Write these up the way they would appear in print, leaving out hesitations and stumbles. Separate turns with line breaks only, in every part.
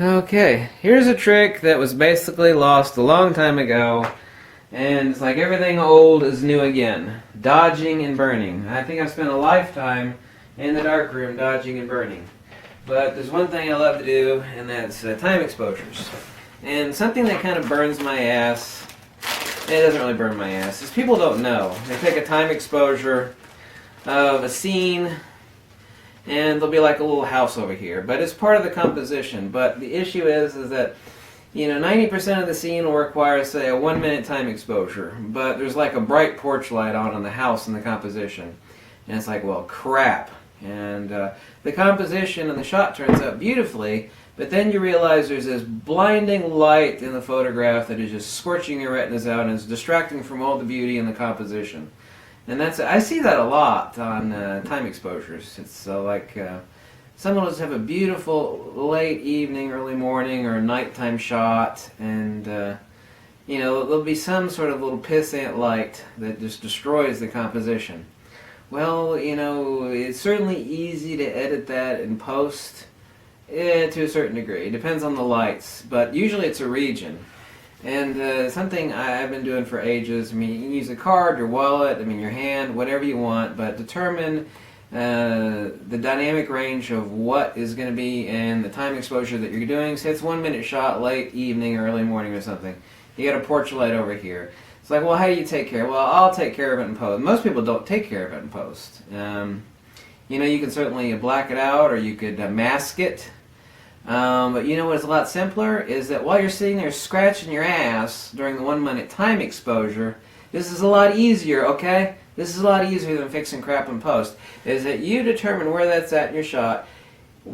Okay, here's a trick that was basically lost a long time ago, and it's like everything old is new again. Dodging and burning. I think I've spent a lifetime in the darkroom dodging and burning. But there's one thing I love to do, and that's time exposures. And something that kind of burns my ass, it doesn't really burn my ass, is people don't know. They take a time exposure of a scene, and there'll be like a little house over here, but it's part of the composition. But the issue is that 90% of the scene will require, say, a 1-minute time exposure, but there's like a bright porch light on the house in the composition, and it's like, well, crap. And the composition and the shot turns out beautifully, but then you realize there's this blinding light in the photograph that is just scorching your retinas out and is distracting from all the beauty in the composition. And I see that a lot on time exposures. It's someone will just have a beautiful late evening, early morning, or nighttime shot, and there'll be some sort of little pissant light that just destroys the composition. Well, it's certainly easy to edit that in post, to a certain degree. It depends on the lights, but usually it's a region. And something I've been doing for ages, you can use a card, your wallet, your hand, whatever you want, but determine the dynamic range of what is going to be in the time exposure that you're doing. Say it's 1-minute shot, late evening, early morning or something. You got a porch light over here. It's like, well, how do you take care? Well, I'll take care of it in post. Most people don't take care of it in post. You can certainly black it out, or you could mask it. But you know what's a lot simpler is that while you're sitting there scratching your ass during the 1-minute time exposure, this is a lot easier, okay? This is a lot easier than fixing crap in post, is that you determine where that's at in your shot.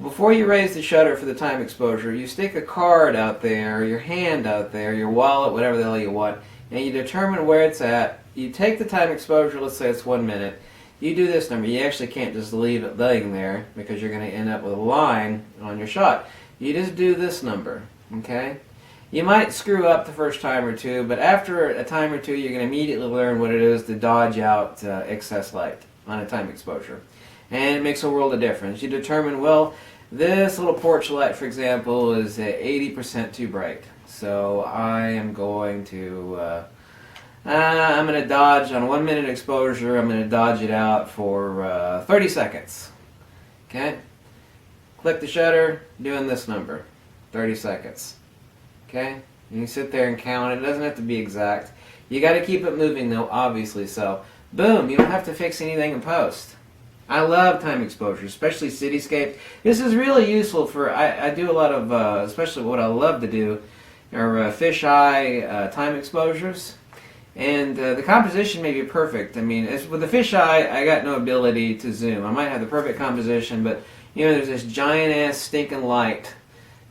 Before you raise the shutter for the time exposure, you stick a card out there, your hand out there, your wallet, whatever the hell you want, and you determine where it's at. You take the time exposure, let's say it's 1 minute. You do this number. You actually can't just leave it laying there because you're going to end up with a line on your shot. You just do this number, okay? You might screw up the first time or two, but after a time or two, you're going to immediately learn what it is to dodge out excess light on a time exposure. And it makes a world of difference. You determine, well, this little porch light, for example, is 80% too bright. So I am going to dodge on a 1-minute exposure. I'm going to dodge it out for 30 seconds. Okay? Click the shutter, doing this number, 30 seconds. Okay? And you sit there and count. It doesn't have to be exact. You got to keep it moving, though, obviously. So, boom, you don't have to fix anything in post. I love time exposure, especially cityscape. This is really useful for, I do a lot of, especially what I love to do, are fisheye time exposures. And the composition may be perfect. With the fisheye, I got no ability to zoom. I might have the perfect composition, but there's this giant-ass stinking light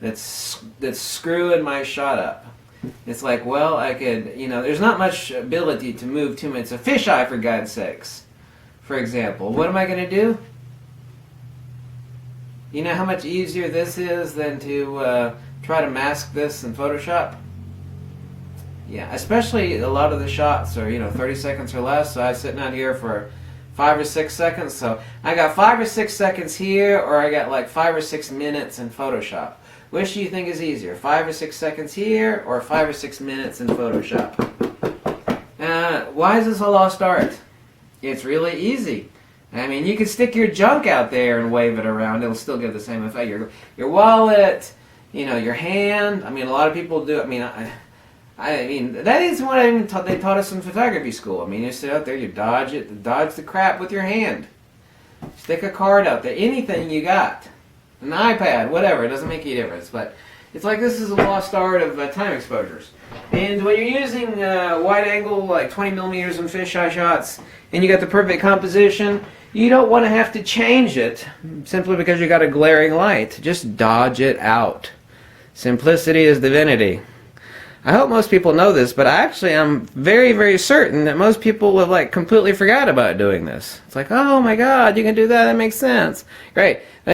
that's screwing my shot up. It's like, well, I could, there's not much ability to move too much. It's a fisheye, for God's sakes, for example. What am I going to do? You know how much easier this is than to try to mask this in Photoshop? Yeah, especially a lot of the shots are, 30 seconds or less, so I'm sitting out here for 5 or 6 seconds, so I got 5 or 6 seconds here, or I got like 5 or 6 minutes in Photoshop. Which do you think is easier, 5 or 6 seconds here, or 5 or 6 minutes in Photoshop? Why is this a lost art? It's really easy. You can stick your junk out there and wave it around, it'll still give the same effect. Your wallet, your hand, a lot of people do, that is what they taught us in photography school. You sit out there, you dodge the crap with your hand. Stick a card out there, anything you got. An iPad, whatever, it doesn't make any difference. But it's like this is a lost art of time exposures. And when you're using wide angle, like 20 millimeters in fisheye shots, and you got the perfect composition, you don't want to have to change it simply because you got a glaring light. Just dodge it out. Simplicity is divinity. I hope most people know this, but I'm very, very certain that most people have completely forgot about doing this. It's like, oh my God, you can do that, that makes sense. Great.